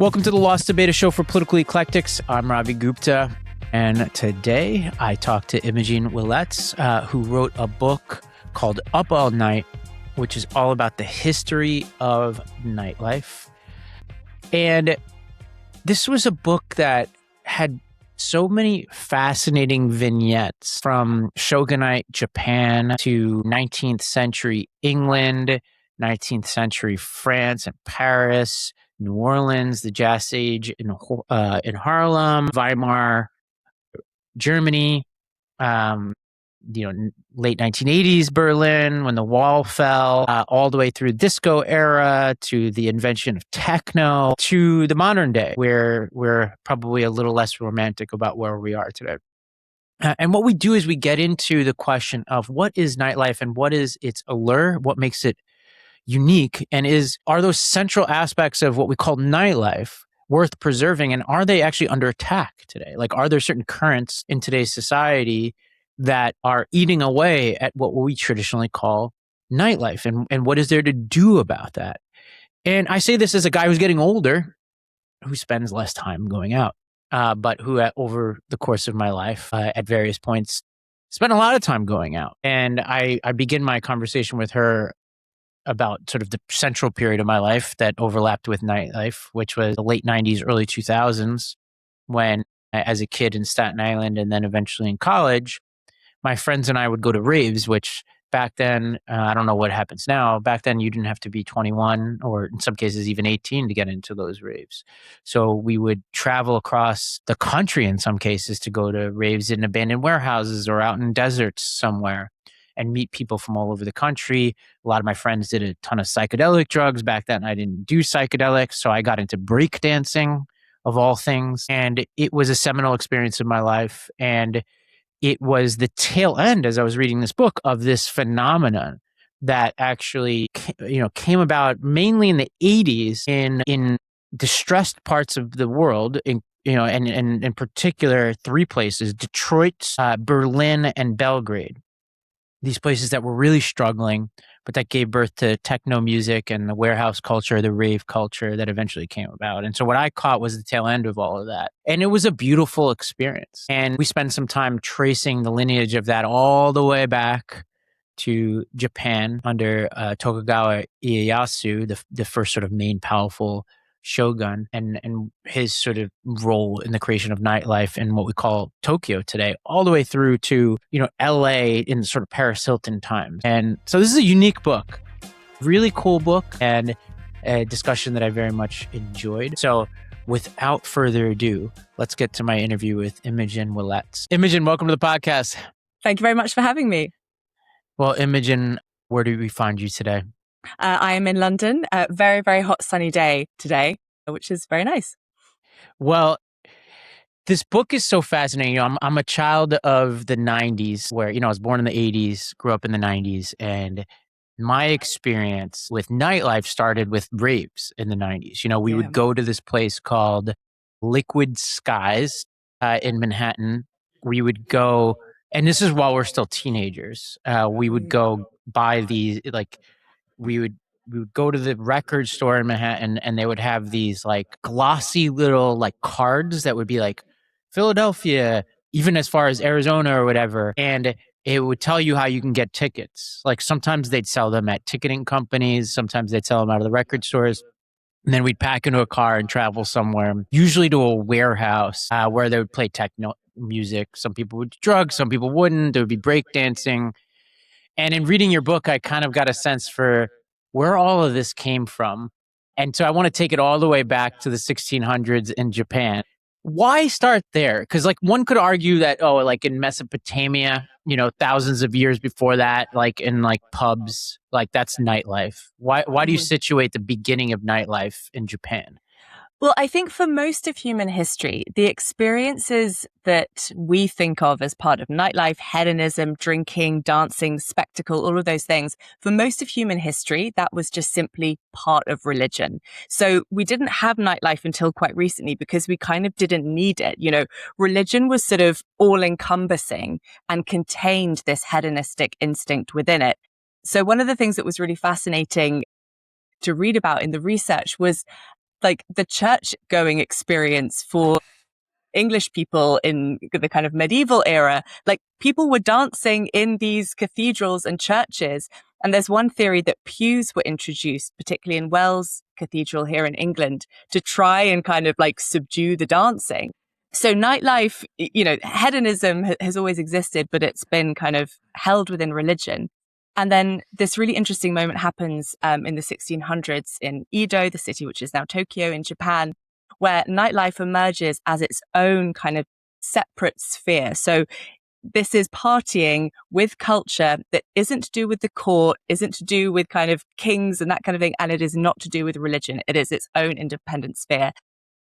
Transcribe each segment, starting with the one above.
Welcome to the Lost Debate, a show for political eclectics. I'm Ravi Gupta, and today I talked to Imogen Willetts, who wrote a book called Up All Night, which is all about the history of nightlife. And this was a book that had so many fascinating vignettes from shogunate Japan to 19th century England, 19th century France and Paris, New Orleans, the Jazz Age in Harlem, Weimar, Germany, late 1980s Berlin when the wall fell, all the way through disco era to the invention of techno to the modern day, where we're probably a little less romantic about where we are today. And what we do is we get into the question of what is nightlife and what is its allure, what makes it unique, and are those central aspects of what we call nightlife worth preserving, and are they actually under attack today? Like, are there certain currents in today's society that are eating away at what we traditionally call nightlife, and what is there to do about that? And I say this as a guy who's getting older, who spends less time going out, but who over the course of my life at various points spent a lot of time going out. And I begin my conversation with her about sort of the central period of my life that overlapped with nightlife, which was the late 90s, early 2000s, when as a kid in Staten Island and then eventually in college, my friends and I would go to raves, which back then, I don't know what happens now. Back then, you didn't have to be 21 or in some cases even 18 to get into those raves. So we would travel across the country in some cases to go to raves in abandoned warehouses or out in deserts somewhere and meet people from all over the country. A lot of my friends did a ton of psychedelic drugs. Back then, I didn't do psychedelics, so I got into breakdancing, of all things. And it was a seminal experience in my life. And it was the tail end, as I was reading this book, of this phenomenon that actually came about mainly in the 80s in distressed parts of the world, and in particular, three places: Detroit, Berlin, and Belgrade. These places that were really struggling, but that gave birth to techno music and the warehouse culture, the rave culture that eventually came about. And so what I caught was the tail end of all of that. And it was a beautiful experience. And we spent some time tracing the lineage of that all the way back to Japan under Tokugawa Ieyasu, the first sort of main powerful shogun, and his sort of role in the creation of nightlife in what we call Tokyo today, all the way through to, LA in sort of Paris Hilton times. And so this is a unique book, really cool book, and a discussion that I very much enjoyed. So without further ado, let's get to my interview with Imogen Willetts. Imogen, welcome to the podcast. Thank you very much for having me. Well, Imogen, where do we find you today? I am in London. Very, very hot, sunny day today, which is very nice. Well, this book is so fascinating. I'm a child of the 90s where, I was born in the 80s, grew up in the 90s. And my experience with nightlife started with raves in the 90s. We would go to this place called Liquid Skies in Manhattan. We would go, and this is while we're still teenagers. We would go buy these, we would go to the record store in Manhattan, and they would have these glossy little cards that would be Philadelphia, even as far as Arizona or whatever. And it would tell you how you can get tickets. Sometimes they'd sell them at ticketing companies. Sometimes they'd sell them out of the record stores. And then we'd pack into a car and travel somewhere, usually to a warehouse where they would play techno music. Some people would do drugs, some people wouldn't. There would be breakdancing. And in reading your book, I kind of got a sense for where all of this came from. And so I want to take it all the way back to the 1600s in Japan. Why start there? Because one could argue that, in Mesopotamia, thousands of years before that, in pubs, that's nightlife. Why do you situate the beginning of nightlife in Japan? Well, I think for most of human history, the experiences that we think of as part of nightlife, hedonism, drinking, dancing, spectacle, all of those things, for most of human history, that was just simply part of religion. So we didn't have nightlife until quite recently because we kind of didn't need it. Religion was sort of all-encompassing and contained this hedonistic instinct within it. So one of the things that was really fascinating to read about in the research was like the church going experience for English people in the kind of medieval era. Like people were dancing in these cathedrals and churches. And there's one theory that pews were introduced, particularly in Wells Cathedral here in England, to try and kind of like subdue the dancing. So nightlife, hedonism has always existed, but it's been kind of held within religion. And then this really interesting moment happens in the 1600s in Edo, the city which is now Tokyo in Japan, where nightlife emerges as its own kind of separate sphere. So this is partying with culture that isn't to do with the court, isn't to do with kind of kings and that kind of thing, and it is not to do with religion. It is its own independent sphere.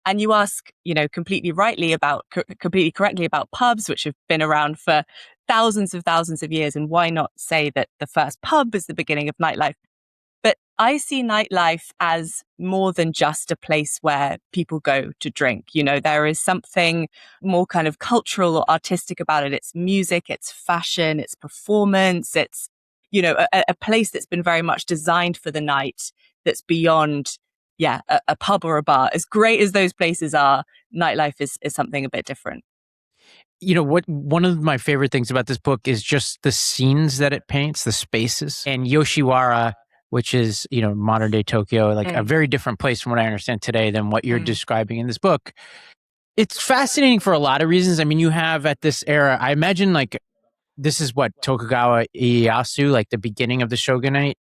And you ask, completely correctly about pubs, which have been around for thousands of years. And why not say that the first pub is the beginning of nightlife? But I see nightlife as more than just a place where people go to drink. There is something more kind of cultural or artistic about it. It's music, it's fashion, it's performance. It's, a place that's been very much designed for the night that's beyond a pub or a bar. As great as those places are, nightlife is something a bit different. One of my favorite things about this book is just the scenes that it paints, the spaces. And Yoshiwara, which is, modern day Tokyo, like a very different place from what I understand today than what you're describing in this book. It's fascinating for a lot of reasons. I mean, you have at this era, I imagine like this is what Tokugawa Ieyasu, like the beginning of the shogunate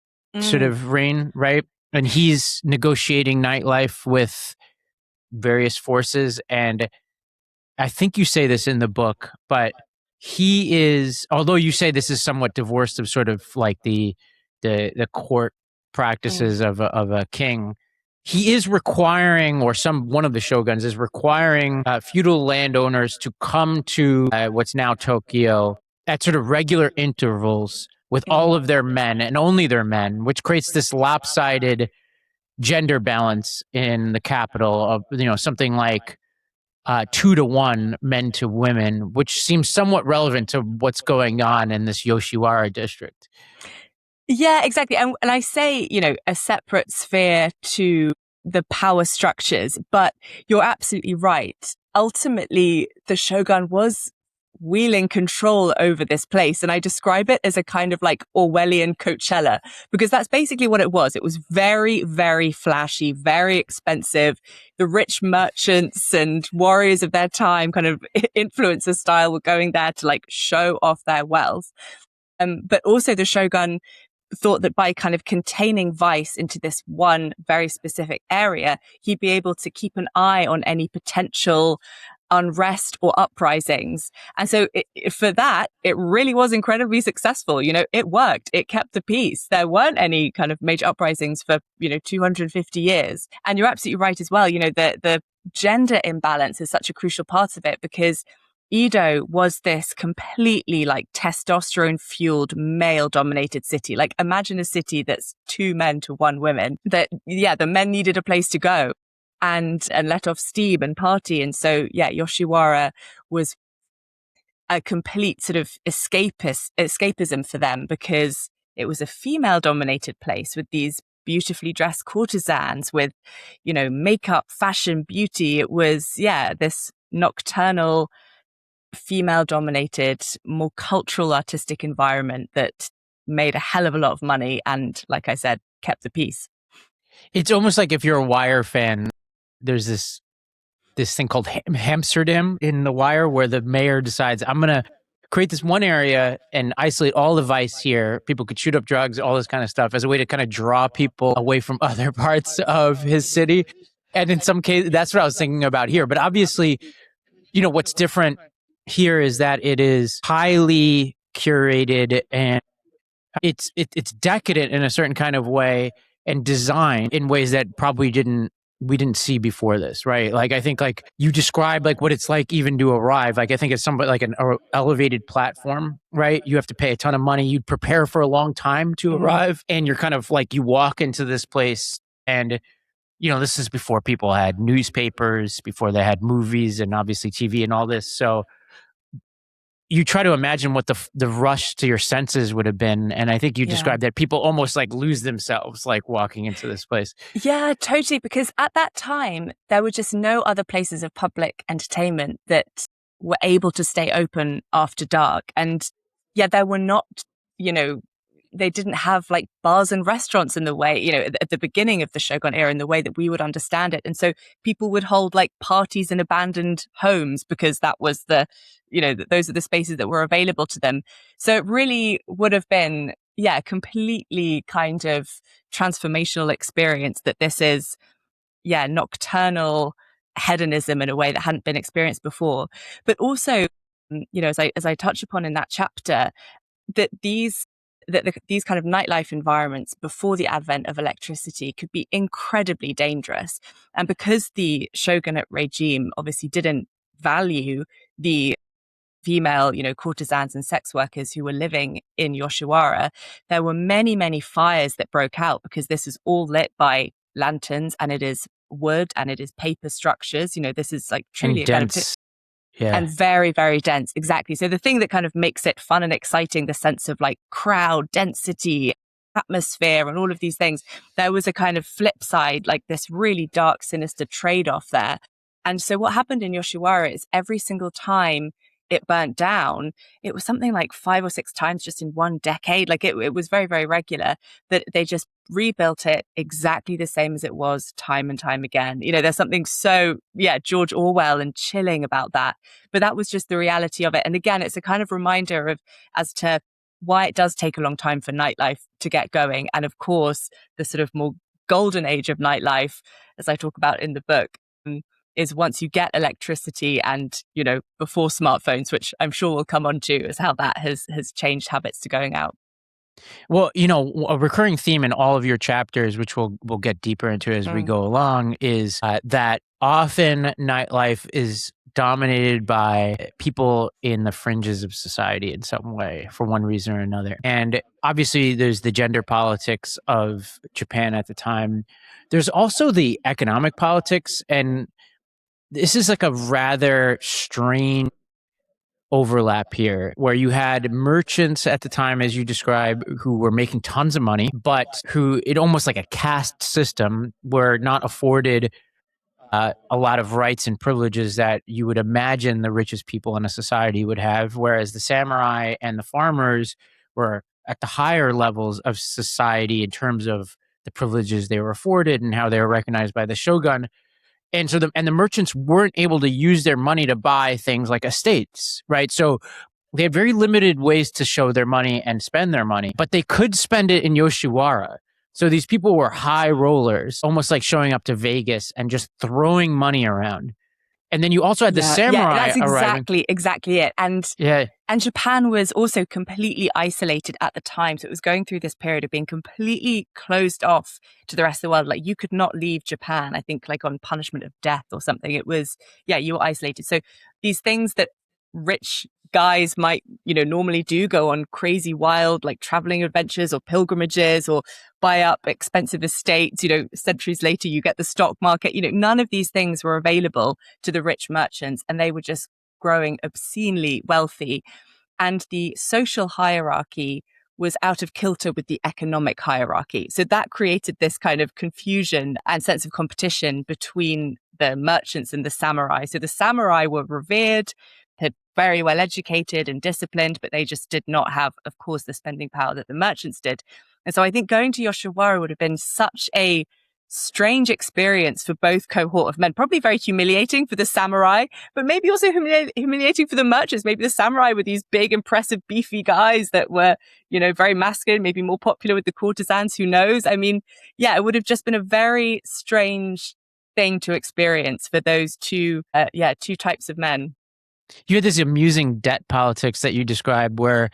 sort of reign, right? And he's negotiating nightlife with various forces. And I think you say this in the book, but he is, although you say this is somewhat divorced of sort of like the court practices of a king, he is requiring, or one of the shoguns is requiring feudal landowners to come to what's now Tokyo at sort of regular intervals with all of their men and only their men, which creates this lopsided gender balance in the capital of, something like 2-to-1 men to women, which seems somewhat relevant to what's going on in this Yoshiwara district. Yeah, exactly. And I say, a separate sphere to the power structures, but you're absolutely right. Ultimately, the shogun was wielding control over this place. And I describe it as a kind of like Orwellian Coachella, because that's basically what it was. It was very, very flashy, very expensive. The rich merchants and warriors of their time, kind of influencer style, were going there to like show off their wealth. But also the shogun thought that by kind of containing vice into this one very specific area, he'd be able to keep an eye on any potential unrest or uprisings. And so for that, it really was incredibly successful. It worked. It kept the peace. There weren't any kind of major uprisings for, 250 years. And you're absolutely right as well. The gender imbalance is such a crucial part of it, because Edo was this completely like testosterone fueled male dominated city. Like imagine a city that's 2 men to 1 woman, that, the men needed a place to go and let off steam and party. And so, Yoshiwara was a complete sort of escapism for them, because it was a female dominated place with these beautifully dressed courtesans with, makeup, fashion, beauty. It was, this nocturnal, female dominated, more cultural, artistic environment that made a hell of a lot of money and, like I said, kept the peace. It's almost like if you're a Wire fan, there's this thing called Amsterdam in The Wire, where the mayor decides, I'm going to create this one area and isolate all the vice here. People could shoot up drugs, all this kind of stuff, as a way to kind of draw people away from other parts of his city. And in some cases, that's what I was thinking about here. But obviously, what's different here is that it is highly curated and it's decadent in a certain kind of way and designed in ways that probably we didn't see before this, right? Like I think like you describe like what it's like even to arrive. Like I think it's somewhat like an elevated platform, right? You have to pay a ton of money. You prepare for a long time to arrive, and you're kind of like you walk into this place and this is before people had newspapers, before they had movies and obviously TV and all this. So you try to imagine what the rush to your senses would have been. And I think you described that people almost like lose themselves, like walking into this place. Yeah, totally. Because at that time, there were just no other places of public entertainment that were able to stay open after dark. And yeah, there were not, you know, they didn't have like bars and restaurants in the way, at the beginning of the Shogun era in the way that we would understand it. And so people would hold like parties in abandoned homes because that was those are the spaces that were available to them. So it really would have been, completely kind of transformational experience that this is, nocturnal hedonism in a way that hadn't been experienced before. But also, as I touch upon in that chapter, that these kind of nightlife environments before the advent of electricity could be incredibly dangerous. And because the shogunate regime obviously didn't value the female, courtesans and sex workers who were living in Yoshiwara, there were many, many fires that broke out because this is all lit by lanterns and it is wood and it is paper structures. This is like truly And a kind of dense. Yeah. and very, very dense. Exactly. So the thing that kind of makes it fun and exciting, the sense of like crowd density, atmosphere, and all of these things, there was a kind of flip side, like this really dark, sinister trade-off there. And so what happened in Yoshiwara is every single time it burnt down, it was something like 5 or 6 times just in one decade. Like it was very, very regular that they just rebuilt it exactly the same as it was time and time again. There's something so, George Orwell and chilling about that. But that was just the reality of it. And again, it's a kind of reminder as to why it does take a long time for nightlife to get going. And of course, the sort of more golden age of nightlife, as I talk about in the book, is once you get electricity and, before smartphones, which I'm sure we'll come on to, is how that has changed habits to going out. Well, a recurring theme in all of your chapters, which we'll get deeper into as we go along, is that often nightlife is dominated by people in the fringes of society in some way, for one reason or another. And obviously, there's the gender politics of Japan at the time. There's also the economic politics, and this is like a rather strange overlap here where you had merchants at the time, as you describe, who were making tons of money, but who it almost like a caste system were not afforded a lot of rights and privileges that you would imagine the richest people in a society would have, whereas the samurai and the farmers were at the higher levels of society in terms of the privileges they were afforded and how they were recognized by the shogun. And so the merchants weren't able to use their money to buy things like estates, right? So they had very limited ways to show their money and spend their money, but they could spend it in Yoshiwara. So these people were high rollers, almost like showing up to Vegas and just throwing money around. And then you also had the samurai that's arriving. exactly it. And Japan was also completely isolated at the time. So it was going through this period of being completely closed off to the rest of the world. Like you could not leave Japan, I think like on punishment of death or something. It was, you were isolated. So these things that rich guys might, normally do, go on crazy, wild, like traveling adventures or pilgrimages or buy up expensive estates, centuries later, you get the stock market, none of these things were available to the rich merchants and they were just growing obscenely wealthy. And the social hierarchy was out of kilter with the economic hierarchy. So that created this kind of confusion and sense of competition between the merchants and the samurai. So the samurai were revered, had very well educated and disciplined, but they just did not have, of course, the spending power that the merchants did. And so I think going to Yoshiwara would have been such a strange experience for both cohort of men, probably very humiliating for the samurai, but maybe also humiliating for the merchants. Maybe the samurai were these big, impressive, beefy guys that were, very masculine, maybe more popular with the courtesans, who knows? I mean, it would have just been a very strange thing to experience for those two types of men. You had this amusing debt politics that you described where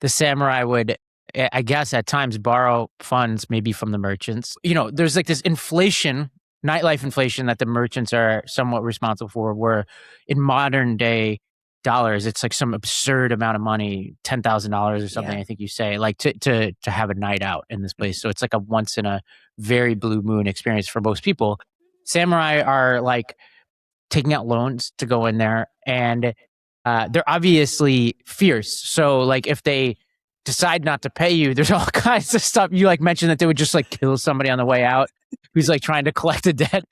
the samurai would, I guess, at times borrow funds maybe from the merchants. There's like this inflation, nightlife inflation that the merchants are somewhat responsible for, where in modern day dollars, it's like some absurd amount of money, $10,000 or something, I think you say, like to have a night out in this place. So it's like a once in a very blue moon experience for most people. Samurai are like taking out loans to go in there. And they're obviously fierce. So like if they decide not to pay you, there's all kinds of stuff. You like mentioned that they would just like kill somebody on the way out who's like trying to collect a debt.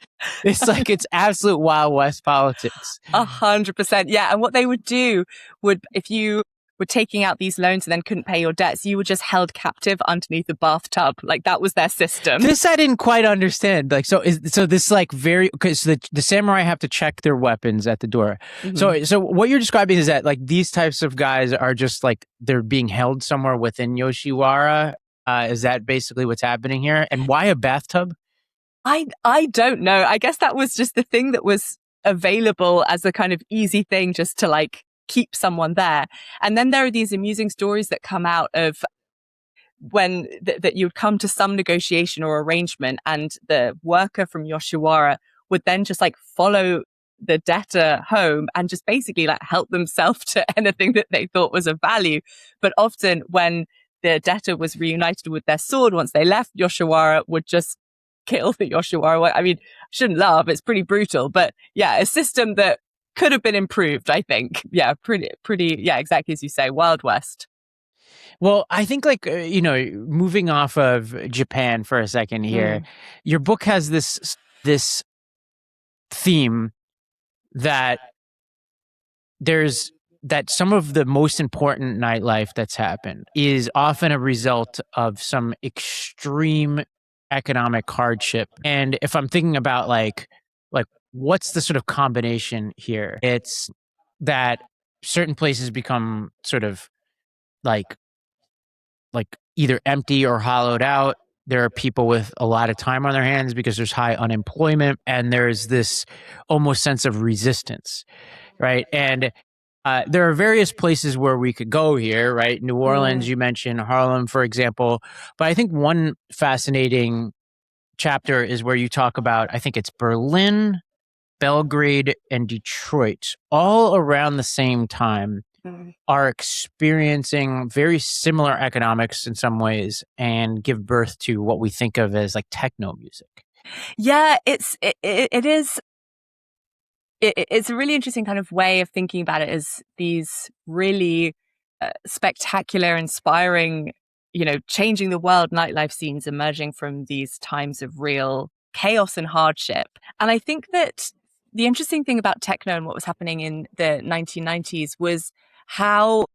It's like it's absolute Wild West politics. 100%. Yeah. And what they would do would, if you were taking out these loans and then couldn't pay your debts, you were just held captive underneath the bathtub. Like that was their system. This I didn't quite understand. Like, so this like very, because the samurai have to check their weapons at the door. Mm-hmm. So what you're describing is that like these types of guys are just like they're being held somewhere within Yoshiwara. Is that basically what's happening here? And why a bathtub? I don't know. I guess that was just the thing that was available as a kind of easy thing just to like keep someone there. And then there are these amusing stories that come out of when that you'd come to some negotiation or arrangement and the worker from Yoshiwara would then just like follow the debtor home and just basically like help themselves to anything that they thought was of value. But often when the debtor was reunited with their sword, once they left, Yoshiwara would just kill the Yoshiwara. I mean, I shouldn't laugh. It's pretty brutal, but yeah, a system that could have been improved, I think. Yeah, pretty. Yeah, exactly as you say, Wild West. Well, I think like, moving off of Japan for a second here, your book has this theme that that some of the most important nightlife that's happened is often a result of some extreme economic hardship. And if I'm thinking about like what's the sort of combination here? It's that certain places become sort of like either empty or hollowed out. There are people with a lot of time on their hands because there's high unemployment, and there's this almost sense of resistance, right? And there are various places where we could go here, right? New Orleans, you mentioned Harlem, for example. But I think one fascinating chapter is where you talk about, I think it's Berlin, Belgrade, and Detroit, all around the same time, are experiencing very similar economics in some ways and give birth to what we think of as like techno music. Yeah, it is. It's a really interesting kind of way of thinking about it, as these really spectacular, inspiring, changing the world nightlife scenes emerging from these times of real chaos and hardship. And I think that the interesting thing about techno and what was happening in the 1990s was how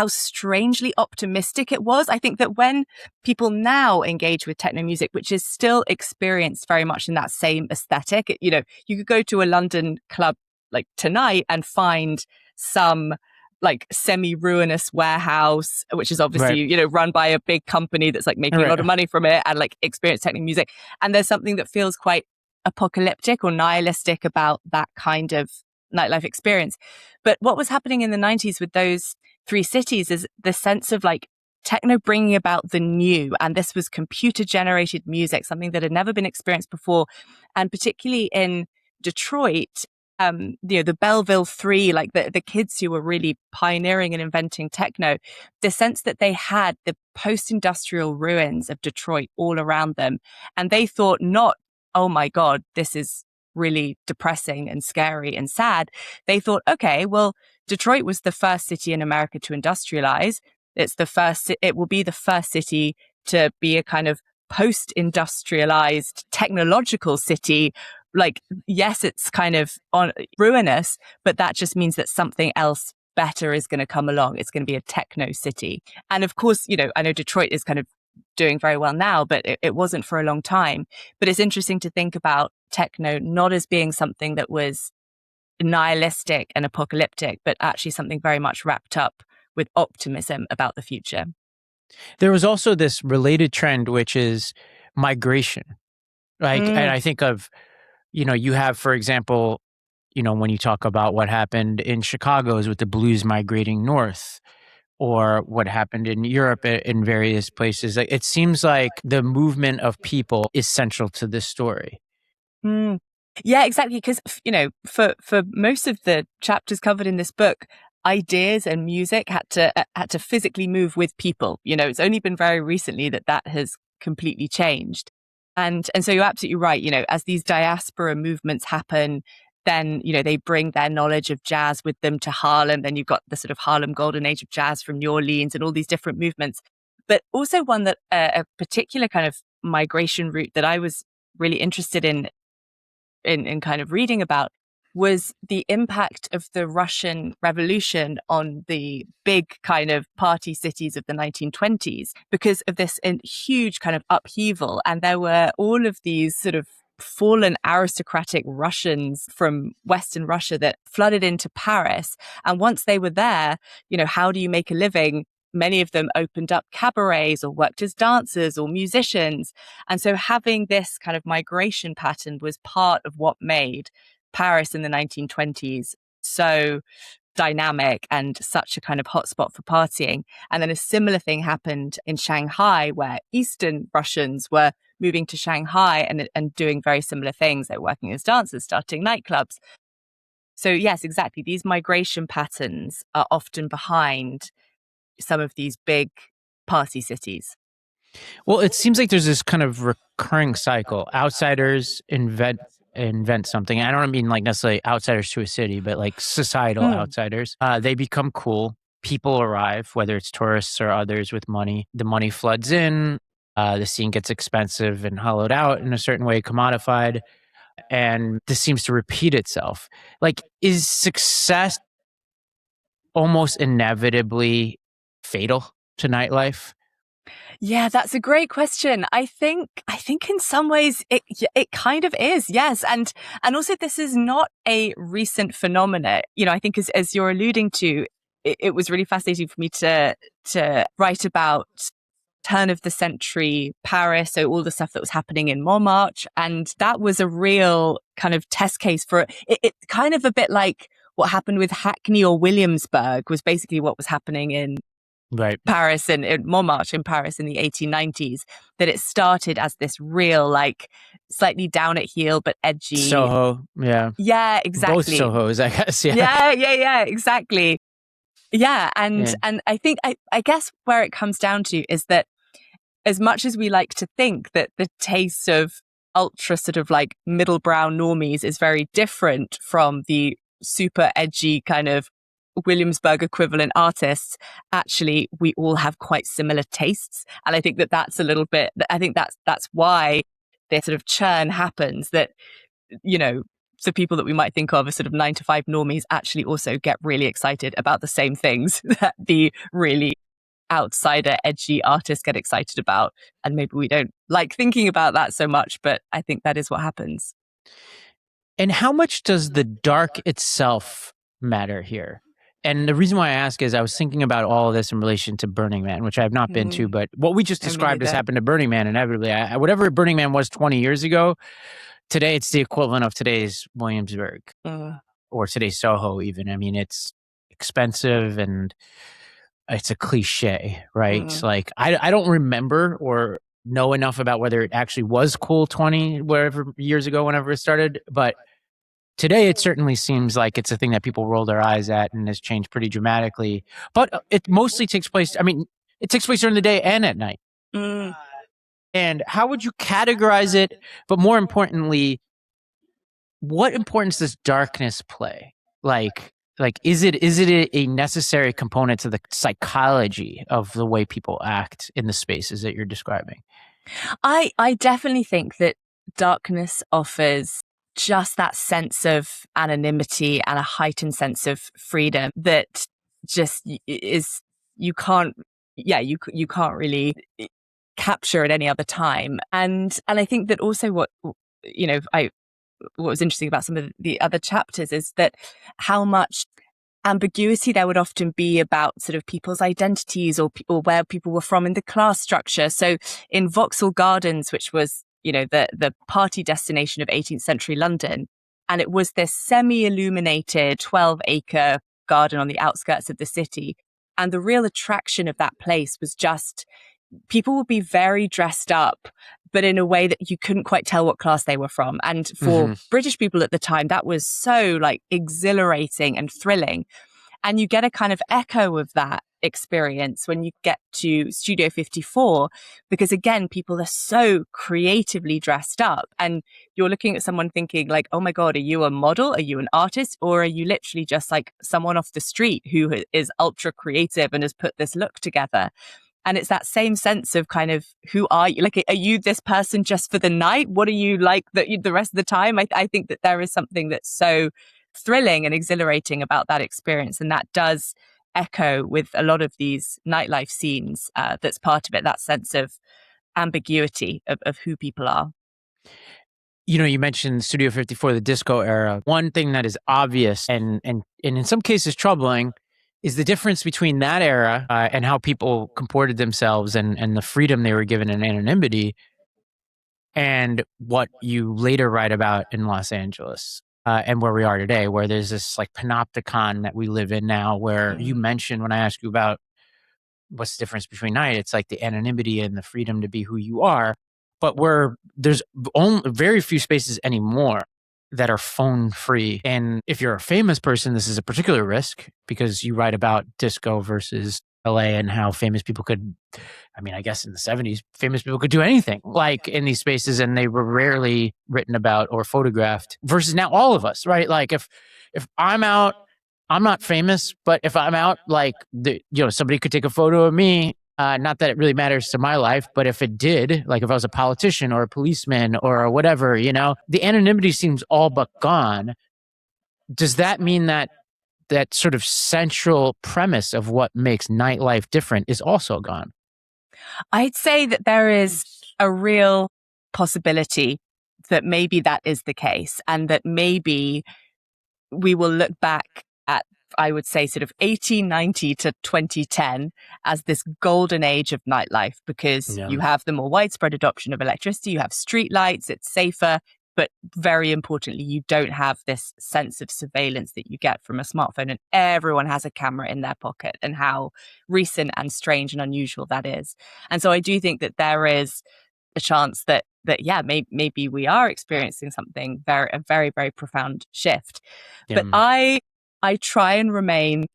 strangely optimistic it was. I think that when people now engage with techno music, which is still experienced very much in that same aesthetic, you could go to a London club like tonight and find some like semi-ruinous warehouse, which is obviously, run by a big company that's like making a lot of money from it, and like experience techno music. And there's something that feels quite apocalyptic or nihilistic about that kind of nightlife experience. But what was happening in the 90s with those three cities is the sense of like techno bringing about the new. And this was computer generated music, something that had never been experienced before. And particularly in Detroit, the Belleville Three, like the kids who were really pioneering and inventing techno, the sense that they had the post-industrial ruins of Detroit all around them. And they thought not, oh my God, this is really depressing and scary and sad. They thought, okay, well, Detroit was the first city in America to industrialize. It will be the first city to be a kind of post-industrialized technological city. Like, yes, it's kind of ruinous, but that just means that something else better is going to come along. It's going to be a techno city. And of course, I know Detroit is kind of doing very well now, but it wasn't for a long time. But it's interesting to think about techno not as being something that was nihilistic and apocalyptic, but actually something very much wrapped up with optimism about the future. There was also this related trend, which is migration. Like, and I think of, you have, for example, when you talk about what happened in Chicago is with the blues migrating north, or what happened in Europe in various places. It seems like the movement of people is central to this story. Yeah, exactly. Because, for most of the chapters covered in this book, ideas and music had to physically move with people. It's only been very recently that has completely changed. And so you're absolutely right. As these diaspora movements happen, then, they bring their knowledge of jazz with them to Harlem. Then you've got the sort of Harlem golden age of jazz from New Orleans and all these different movements. But also one that a particular kind of migration route that I was really interested in kind of reading about was the impact of the Russian Revolution on the big kind of party cities of the 1920s because of this huge kind of upheaval. And there were all of these sort of fallen aristocratic Russians from Western Russia that flooded into Paris. And once they were there, how do you make a living? Many of them opened up cabarets or worked as dancers or musicians. And so having this kind of migration pattern was part of what made Paris in the 1920s so dynamic and such a kind of hotspot for partying. And then a similar thing happened in Shanghai, where Eastern Russians were moving to Shanghai and doing very similar things. They were working as dancers, starting nightclubs. So yes, exactly. These migration patterns are often behind some of these big party cities. Well, it seems like there's this kind of recurring cycle. Outsiders invent something. I don't mean like necessarily outsiders to a city, but like societal outsiders. They become cool. People arrive, whether it's tourists or others with money. The money floods in. The scene gets expensive and hollowed out in a certain way, commodified. And this seems to repeat itself. Like, is success almost inevitably fatal to nightlife? Yeah, that's a great question. I think in some ways it kind of is. Yes. And also this is not a recent phenomena. I think as you're alluding to, it was really fascinating for me to write about turn of the century Paris. So all the stuff that was happening in Montmartre. And that was a real kind of test case for it kind of a bit like what happened with Hackney or Williamsburg was basically what was happening in Paris and Montmartre in Paris in the 1890s, that it started as this real, like slightly down at heel, but edgy. Soho. Yeah. Yeah, exactly. Both Sohos, I guess. Yeah, exactly. Yeah. And I think, I guess where it comes down to is that as much as we like to think that the taste of ultra sort of like middle brow normies is very different from the super edgy kind of Williamsburg equivalent artists, actually we all have quite similar tastes. And I think that's a little bit, I think that's why this sort of churn happens, that, the people that we might think of as sort of 9-to-5 normies actually also get really excited about the same things that the really outsider edgy artists get excited about. And maybe we don't like thinking about that so much, but I think that is what happens. And how much does the dark itself matter here? And the reason why I ask is I was thinking about all of this in relation to Burning Man, which I have not been to, but what we just described has happened to Burning Man inevitably. Whatever Burning Man was 20 years ago, today it's the equivalent of today's Williamsburg or today's Soho even. I mean, it's expensive and it's a cliche, right? Like I don't remember or know enough about whether it actually was cool 20 whatever years ago, whenever it started, but today, it certainly seems like it's a thing that people roll their eyes at and has changed pretty dramatically. But it mostly takes place, it takes place during the day and at night. And how would you categorize it? But more importantly, what importance does darkness play? Like is it a necessary component to the psychology of the way people act in the spaces that you're describing? I definitely think that darkness offers just that sense of anonymity and a heightened sense of freedom that just is, you can't really capture at any other time. And I think that also what was interesting about some of the other chapters is that how much ambiguity there would often be about sort of people's identities or where people were from in the class structure. So in Vauxhall Gardens, which was the party destination of 18th century London. And it was this semi-illuminated 12-acre garden on the outskirts of the city. And the real attraction of that place was just people would be very dressed up, but in a way that you couldn't quite tell what class they were from. And for British people at the time, that was so like exhilarating and thrilling. And you get a kind of echo of that experience when you get to Studio 54, because again, people are so creatively dressed up and you're looking at someone thinking like, oh my God, are you a model? Are you an artist? Or are you literally just like someone off the street who is ultra creative and has put this look together? And it's that same sense of kind of, who are you? Like, are you this person just for the night? What are you like the rest of the time? I think that there is something that's so thrilling and exhilarating about that experience. And that does echo with a lot of these nightlife scenes. That's part of it, that sense of ambiguity of who people are. You mentioned Studio 54, the disco era. One thing that is obvious and in some cases troubling is the difference between that era and how people comported themselves and the freedom they were given in anonymity and what you later write about in Los Angeles and where we are today, where there's this like panopticon that we live in now, where you mentioned when I asked you about what's the difference between night, it's like the anonymity and the freedom to be who you are. But there's only very few spaces anymore that are phone free. And if you're a famous person, this is a particular risk because you write about disco versus LA and how famous people could, I guess in the 70s, famous people could do anything like in these spaces and they were rarely written about or photographed versus now all of us, right? Like if I'm out, I'm not famous, but if I'm out, like somebody could take a photo of me. Not that it really matters to my life, but if it did, like if I was a politician or a policeman or whatever, the anonymity seems all but gone. Does that mean that that sort of central premise of what makes nightlife different is also gone? I'd say that there is a real possibility that maybe that is the case and that maybe we will look back at, I would say, sort of 1890 to 2010 as this golden age of nightlife because you have the more widespread adoption of electricity, you have street lights, it's safer, but very importantly, you don't have this sense of surveillance that you get from a smartphone and everyone has a camera in their pocket and how recent and strange and unusual that is. And so I do think that there is a chance that maybe we are experiencing something a very, very profound shift. But I try and remain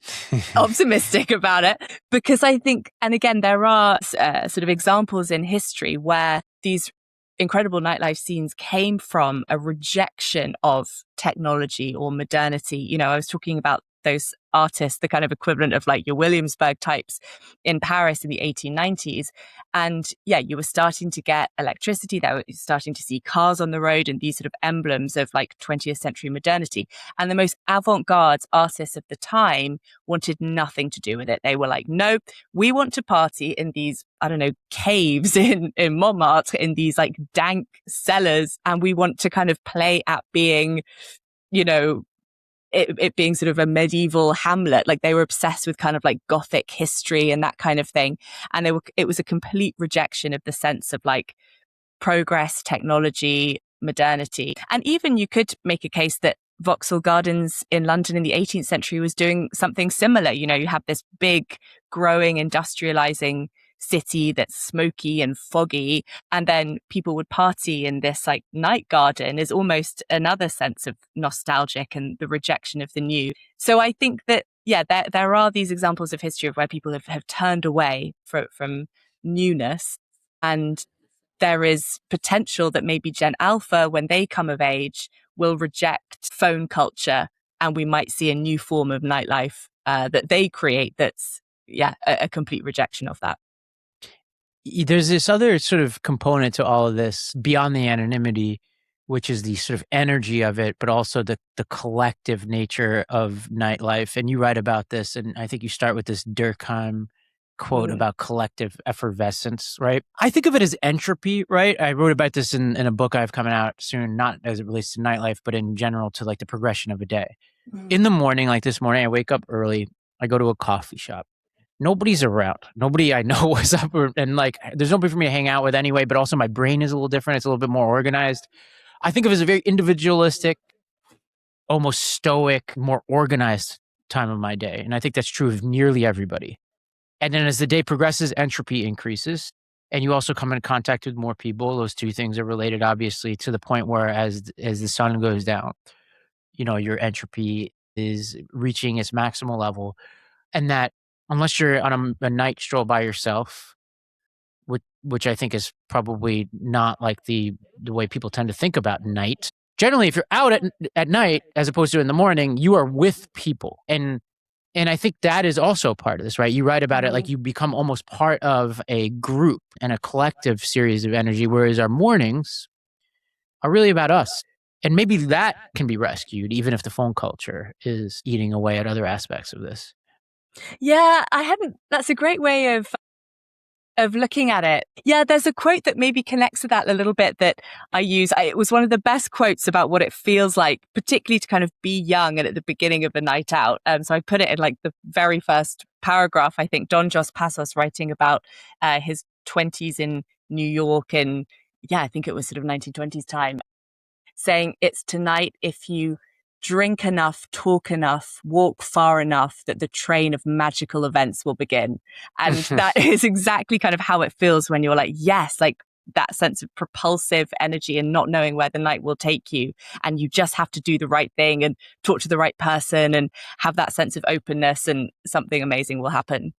optimistic about it because I think, and again, there are sort of examples in history where these incredible nightlife scenes came from a rejection of technology or modernity. I was talking about those artists, the kind of equivalent of like your Williamsburg types in Paris in the 1890s. And you were starting to get electricity, that was starting to see cars on the road and these sort of emblems of like 20th century modernity. And the most avant-garde artists of the time wanted nothing to do with it. They were like, nope, we want to party in these, I don't know, caves in Montmartre, in these like dank cellars. And we want to kind of play at being, it being sort of a medieval Hamlet. Like they were obsessed with kind of like Gothic history and that kind of thing. And it was a complete rejection of the sense of like progress, technology, modernity. And even you could make a case that Vauxhall Gardens in London in the 18th century was doing something similar. You have this big, growing, industrializing city that's smoky and foggy, and then people would party in this like night garden is almost another sense of nostalgic and the rejection of the new. So I think that there are these examples of history of where people have turned away from newness, and there is potential that maybe Gen Alpha, when they come of age, will reject phone culture and we might see a new form of nightlife that they create that's a complete rejection of that. There's this other sort of component to all of this beyond the anonymity, which is the sort of energy of it, but also the collective nature of nightlife. And you write about this, and I think you start with this Durkheim quote about collective effervescence, right? I think of it as entropy, right? I wrote about this in a book I have coming out soon, not as it relates to nightlife, but in general to like the progression of a day. In the morning, like this morning, I wake up early, I go to a coffee shop. Nobody's around. Nobody I know was up, and like there's nobody for me to hang out with anyway, but also my brain is a little different. It's a little bit more organized. I think of it as a very individualistic, almost stoic, more organized time of my day. And I think that's true of nearly everybody. And then as the day progresses, entropy increases. And you also come in contact with more people. Those two things are related, obviously, to the point where as the sun goes down, your entropy is reaching its maximal level. And that unless you're on a night stroll by yourself, which I think is probably not like the way people tend to think about night. Generally, if you're out at night as opposed to in the morning, you are with people. And I think that is also part of this, right? You write about it like you become almost part of a group and a collective series of energy, whereas our mornings are really about us. And maybe that can be rescued, even if the phone culture is eating away at other aspects of this. Yeah, that's a great way of looking at it. Yeah, there's a quote that maybe connects to that a little bit that I use. It was one of the best quotes about what it feels like, particularly to kind of be young and at the beginning of a night out. So I put it in like the very first paragraph. I think Don Jos Passos writing about his 20s in New York, and yeah, I think it was sort of 1920s time, saying it's tonight if you drink enough, talk enough, walk far enough that the train of magical events will begin. And that is exactly kind of how it feels when you're like, yes, like that sense of propulsive energy and not knowing where the night will take you. And you just have to do the right thing and talk to the right person and have that sense of openness, and something amazing will happen.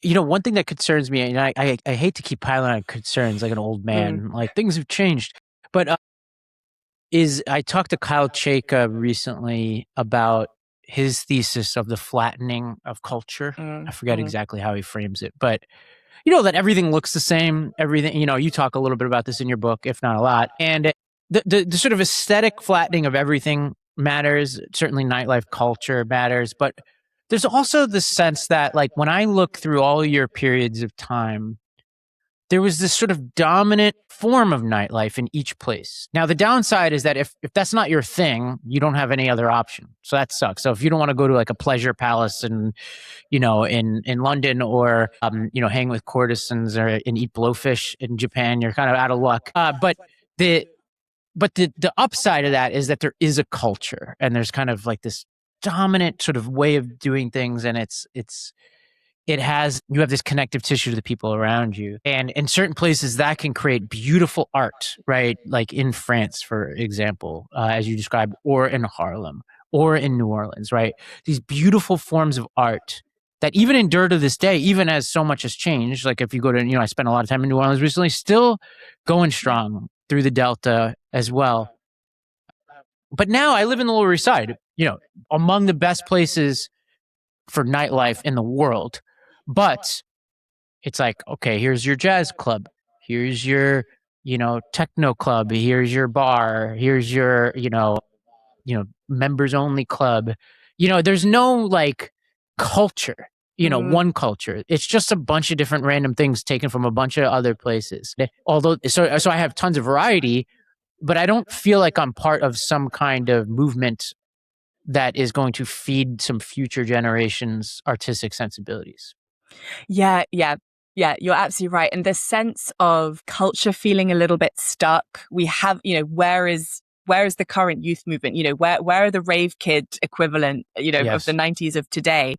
One thing that concerns me, and I hate to keep piling on concerns like an old man, like things have changed, but is I talked to Kyle Chayka recently about his thesis of the flattening of culture. I forget exactly how he frames it, but that everything looks the same. Everything, you talk a little bit about this in your book, if not a lot. And the sort of aesthetic flattening of everything matters. Certainly nightlife culture matters, but there's also the sense that like when I look through all your periods of time, there was this sort of dominant form of nightlife in each place. Now, the downside is that if that's not your thing, you don't have any other option. So that sucks. So if you don't want to go to like a pleasure palace and, in London, or, hang with courtesans or and eat blowfish in Japan, you're kind of out of luck. But the upside of that is that there is a culture, and there's kind of like this dominant sort of way of doing things. And you have this connective tissue to the people around you. And in certain places that can create beautiful art, right? Like in France, for example, as you described, or in Harlem or in New Orleans, right? These beautiful forms of art that even endure to this day, even as so much has changed. Like if you go to, I spent a lot of time in New Orleans recently, still going strong through the Delta as well. But now I live in the Lower East Side, among the best places for nightlife in the world. But it's like, okay, here's your jazz club. Here's your, techno club. Here's your bar. Here's your, members only club. There's no like culture, one culture. It's just a bunch of different random things taken from a bunch of other places. Although, so I have tons of variety, but I don't feel like I'm part of some kind of movement that is going to feed some future generations' artistic sensibilities. Yeah, yeah. Yeah, you're absolutely right. And the sense of culture feeling a little bit stuck. We have, where is the current youth movement? Where are the rave kid equivalent, of the 90s of today?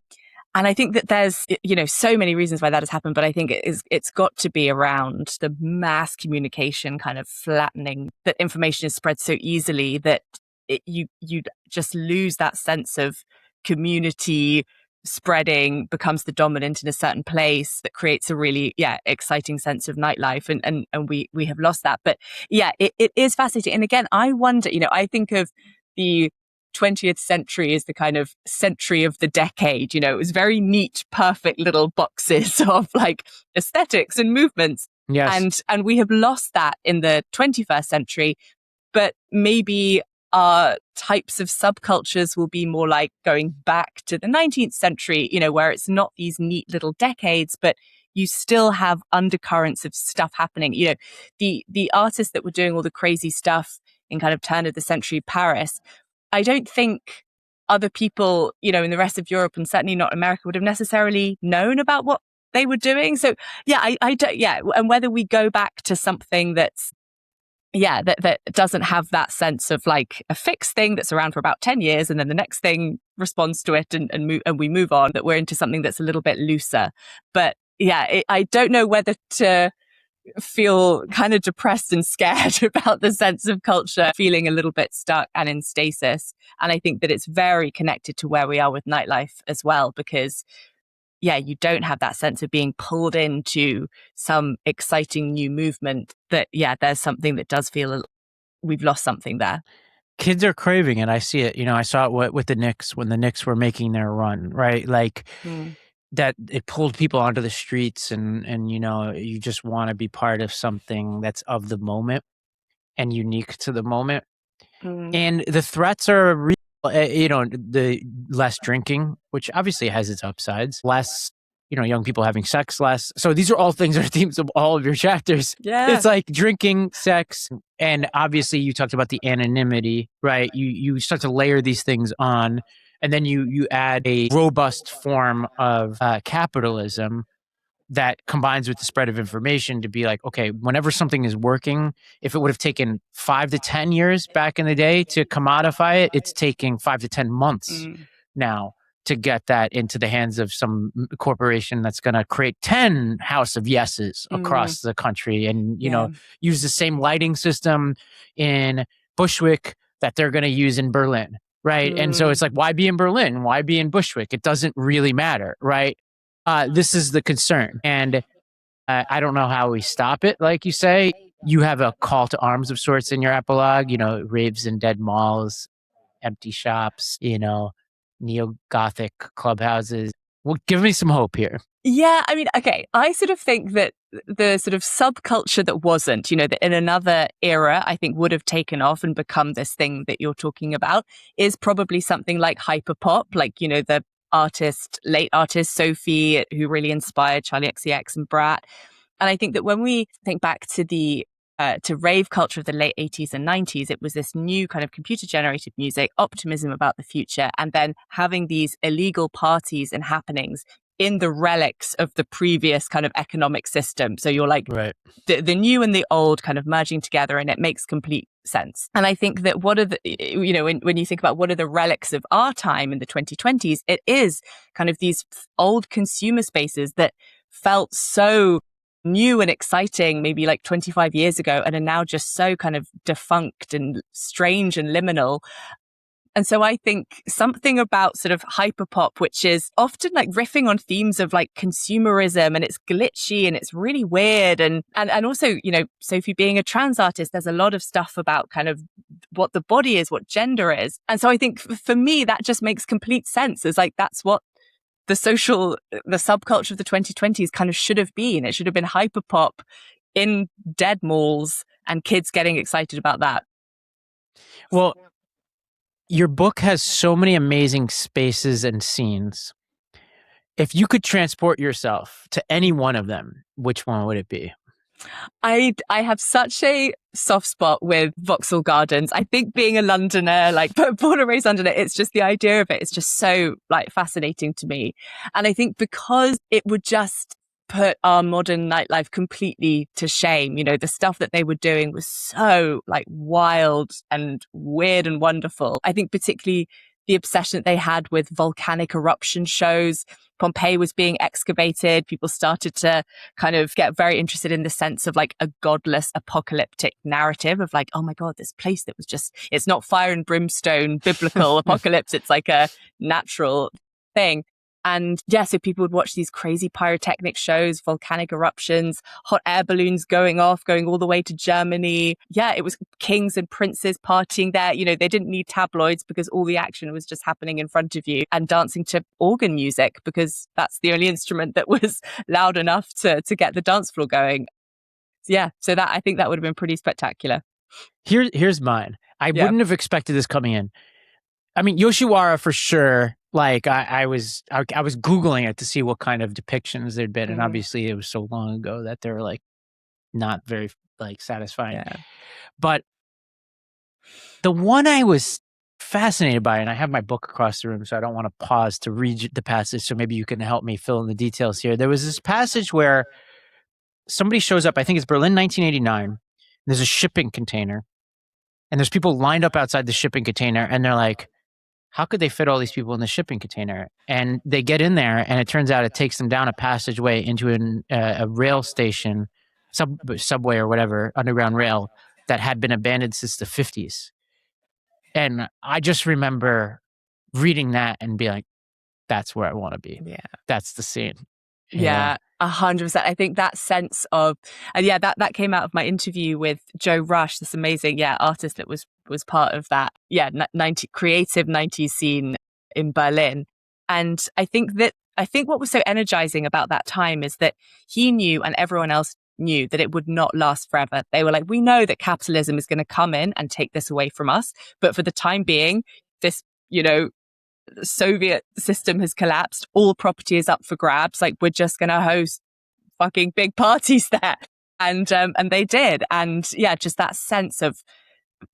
And I think that there's, so many reasons why that has happened, but I think it's got to be around the mass communication kind of flattening, that information is spread so easily that you just lose that sense of community spreading, becomes the dominant in a certain place, that creates a really exciting sense of nightlife, and we have lost that. But it is fascinating. And again, I wonder, I think of the 20th century as the kind of century of the decade. It was very neat, perfect little boxes of like aesthetics and movements. Yes. And we have lost that in the 21st century. But maybe our types of subcultures will be more like going back to the 19th century, where it's not these neat little decades, but you still have undercurrents of stuff happening. The artists that were doing all the crazy stuff in kind of turn of the century Paris, I don't think other people, in the rest of Europe, and certainly not America, would have necessarily known about what they were doing. So I don't, and whether we go back to something that's, that doesn't have that sense of like a fixed thing that's around for about 10 years and then the next thing responds to it and we move on, that we're into something that's a little bit looser. But I don't know whether to feel kind of depressed and scared about the sense of culture feeling a little bit stuck and in stasis. And I think that it's very connected to where we are with nightlife as well, because yeah, you don't have that sense of being pulled into some exciting new movement. That, yeah, there's something that does feel we've lost something there. Kids are craving it. I see it. I saw it with the Knicks when the Knicks were making their run, right? Like that it pulled people onto the streets and you just want to be part of something that's of the moment and unique to the moment. And the threats are real. The less drinking, which obviously has its upsides, less, young people having sex less. So these are all things that are themes of all of your chapters. Yeah. It's like drinking, sex, and obviously you talked about the anonymity, right? You start to layer these things on, and then you add a robust form of capitalism that combines with the spread of information to be like, okay, whenever something is working, if it would have taken 5 to 10 years back in the day to commodify it, it's taking 5 to 10 months now to get that into the hands of some corporation that's going to create 10 House of Yeses across the country and, use the same lighting system in Bushwick that they're going to use in Berlin, right? And so it's like, why be in Berlin? Why be in Bushwick? It doesn't really matter, right? This is the concern. And I don't know how we stop it. Like you say, you have a call to arms of sorts in your epilogue, raves in dead malls, empty shops, neo-Gothic clubhouses. Well, give me some hope here. Yeah, I mean, okay, I sort of think that the sort of subculture that wasn't, that in another era, I think would have taken off and become this thing that you're talking about is probably something like hyperpop, like, the late artist Sophie, who really inspired Charlie XCX and Brat. And I think that when we think back to the to rave culture of the late 80s and 90s, it was this new kind of computer generated music, optimism about the future, and then having these illegal parties and happenings in the relics of the previous kind of economic system. So you're like right. the new and the old kind of merging together, and it makes complete sense. And I think that what are the, when you think about what are the relics of our time in the 2020s, it is kind of these old consumer spaces that felt so new and exciting maybe like 25 years ago and are now just so kind of defunct and strange and liminal. And so I think something about sort of hyperpop, which is often like riffing on themes of like consumerism, and it's glitchy and it's really weird. And also, Sophie being a trans artist, there's a lot of stuff about kind of what the body is, what gender is. And so I think for me, that just makes complete sense. It's like, that's what the subculture of the 2020s kind of should have been. It should have been hyperpop in dead malls and kids getting excited about that. Well, your book has so many amazing spaces and scenes. If you could transport yourself to any one of them, which one would it be? I have such a soft spot with Vauxhall Gardens. I think being a Londoner, like born and raised Londoner, it's just the idea of it is just so like fascinating to me. And I think because it would just put our modern nightlife completely to shame. The stuff that they were doing was so like wild and weird and wonderful. I think particularly the obsession that they had with volcanic eruption shows. Pompeii was being excavated. People started to kind of get very interested in the sense of like a godless apocalyptic narrative of like, oh my God, this place that was just, it's not fire and brimstone, biblical apocalypse. It's like a natural thing. And yeah, so people would watch these crazy pyrotechnic shows, volcanic eruptions, hot air balloons going off, going all the way to Germany. Yeah, it was kings and princes partying there. They didn't need tabloids because all the action was just happening in front of you, and dancing to organ music because that's the only instrument that was loud enough to get the dance floor going. Yeah, so that I think that would have been pretty spectacular. Here's mine. I wouldn't have expected this coming in. I mean, Yoshiwara for sure. Like I was Googling it to see what kind of depictions there'd been. And obviously it was so long ago that they're like not very like satisfying. Yeah. But the one I was fascinated by, and I have my book across the room, so I don't want to pause to read the passage. So maybe you can help me fill in the details here. There was this passage where somebody shows up, I think it's Berlin, 1989. There's a shipping container and there's people lined up outside the shipping container and they're like, how could they fit all these people in the shipping container? And they get in there, and it turns out it takes them down a passageway into a rail station, subway or whatever, underground rail that had been abandoned since the 50s. And I just remember reading that and being like, that's where I want to be. Yeah. That's the scene. Yeah, 100%. I think that sense of, and yeah, that came out of my interview with Joe Rush, this amazing, artist that was part of that, creative 90s scene in Berlin. And I think what was so energizing about that time is that he knew, and everyone else knew, that it would not last forever. They were like, we know that capitalism is going to come in and take this away from us, but for the time being, this, the Soviet system has collapsed. All property is up for grabs. Like, we're just going to host fucking big parties there. And they did. And yeah, just that sense of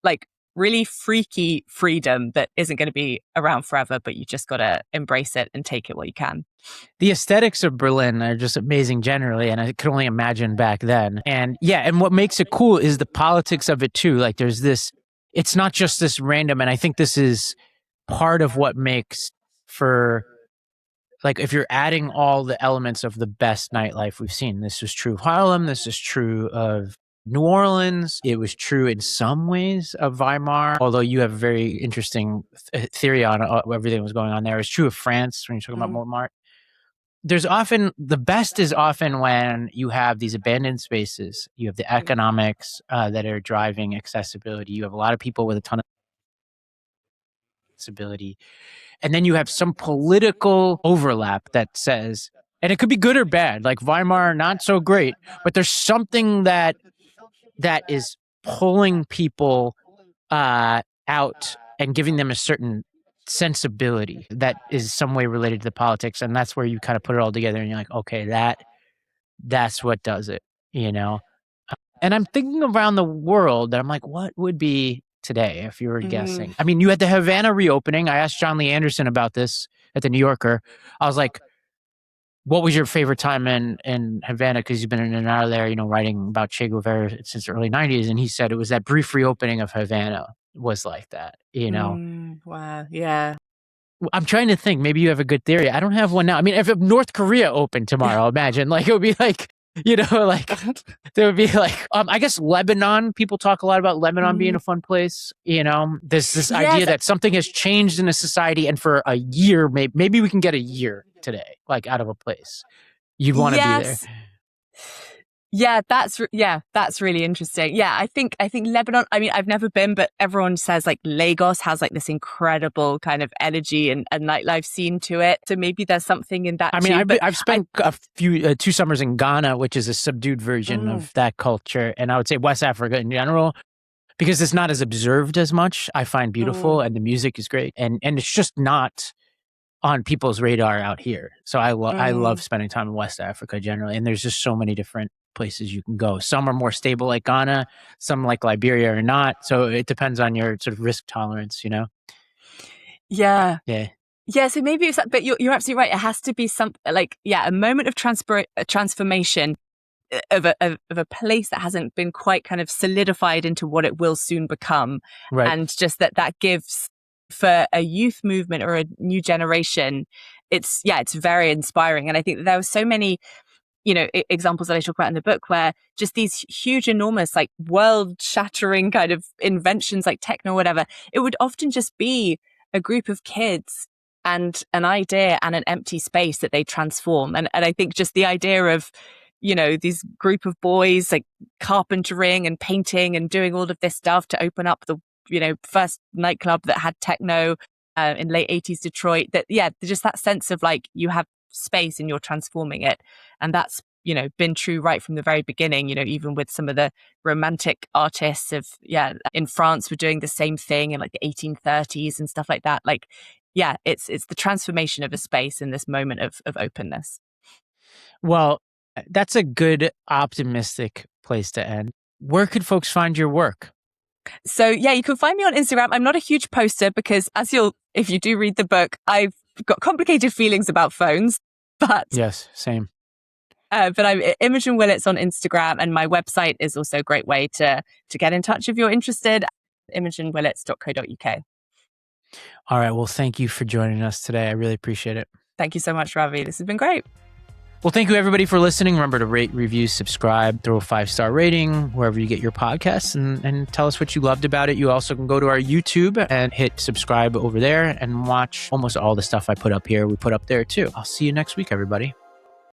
like really freaky freedom that isn't going to be around forever, but you just got to embrace it and take it while you can. The aesthetics of Berlin are just amazing generally, and I could only imagine back then. And yeah, and what makes it cool is the politics of it too. Like, there's this, it's not just this random, and I think this is part of what makes for, like, if you're adding all the elements of the best nightlife we've seen, this was true of Harlem, this is true of New Orleans, it was true in some ways of Weimar, although you have a very interesting theory on everything that was going on there. It's true of France when you're talking about Montmartre. There's often, the best is often when you have these abandoned spaces, you have the economics that are driving accessibility, you have a lot of people with a ton of accessibility, and then you have some political overlap that says, and it could be good or bad, like Weimar, not so great, but there's something that is pulling people out and giving them a certain sensibility that is some way related to the politics. And that's where you kind of put it all together and you're like, okay, that's what does it, And I'm thinking around the world that I'm like, what would be today if you were guessing? I mean, you had the Havana reopening. I asked John Lee Anderson about this at the New Yorker. I was like, what was your favorite time in Havana? Because you've been in and out of there, writing about Che Guevara since the early 90s. And he said it was that brief reopening of Havana was like that, Wow. Yeah. I'm trying to think. Maybe you have a good theory. I don't have one now. I mean, if North Korea opened tomorrow, imagine, like, it would be like, like there would be like, I guess Lebanon, people talk a lot about Lebanon being a fun place. There's this idea that something has changed in a society, and for a year, maybe we can get a year today, like, out of a place. You'd want to be there. Yeah, that's really interesting. Yeah, I think Lebanon, I mean, I've never been, but everyone says like Lagos has like this incredible kind of energy and nightlife scene to it. So maybe there's something in that. I mean, I've spent a few 2 summers in Ghana, which is a subdued version of that culture. And I would say West Africa in general, because it's not as observed as much, I find beautiful, and the music is great. And it's just not on people's radar out here. So I love spending time in West Africa generally. And there's just so many different places you can go. Some are more stable like Ghana, some like Liberia are not. So it depends on your sort of risk tolerance, Yeah. Yeah. Yeah, so maybe it's that, but you're absolutely right. It has to be something like, a moment of transformation of a place that hasn't been quite kind of solidified into what it will soon become. Right. And just that gives, for a youth movement or a new generation, it's very inspiring. And I think that there were so many, examples that I talk about in the book where just these huge, enormous, like world-shattering kind of inventions like techno or whatever, it would often just be a group of kids and an idea and an empty space that they transform. And I think just the idea of, these group of boys like carpentering and painting and doing all of this stuff to open up the, first nightclub that had techno in late 80s Detroit, just that sense of like, you have space and you're transforming it. And that's, been true right from the very beginning, even with some of the romantic artists in France were doing the same thing in like the 1830s and stuff like that. Like, it's the transformation of a space in this moment of openness. Well, that's a good optimistic place to end. Where could folks find your work? So you can find me on Instagram. I'm not a huge poster because if you do read the book, I've got complicated feelings about phones, but yes, same. But I'm Imogen Willetts on Instagram, and my website is also a great way to get in touch if you're interested. imogenwillets.co.uk. All right. Well, thank you for joining us today. I really appreciate it. Thank you so much, Ravi. This has been great. Well, thank you everybody for listening. Remember to rate, review, subscribe, throw a 5-star rating wherever you get your podcasts, and tell us what you loved about it. You also can go to our YouTube and hit subscribe over there and watch almost all the stuff I put up here. We put up there too. I'll see you next week, everybody.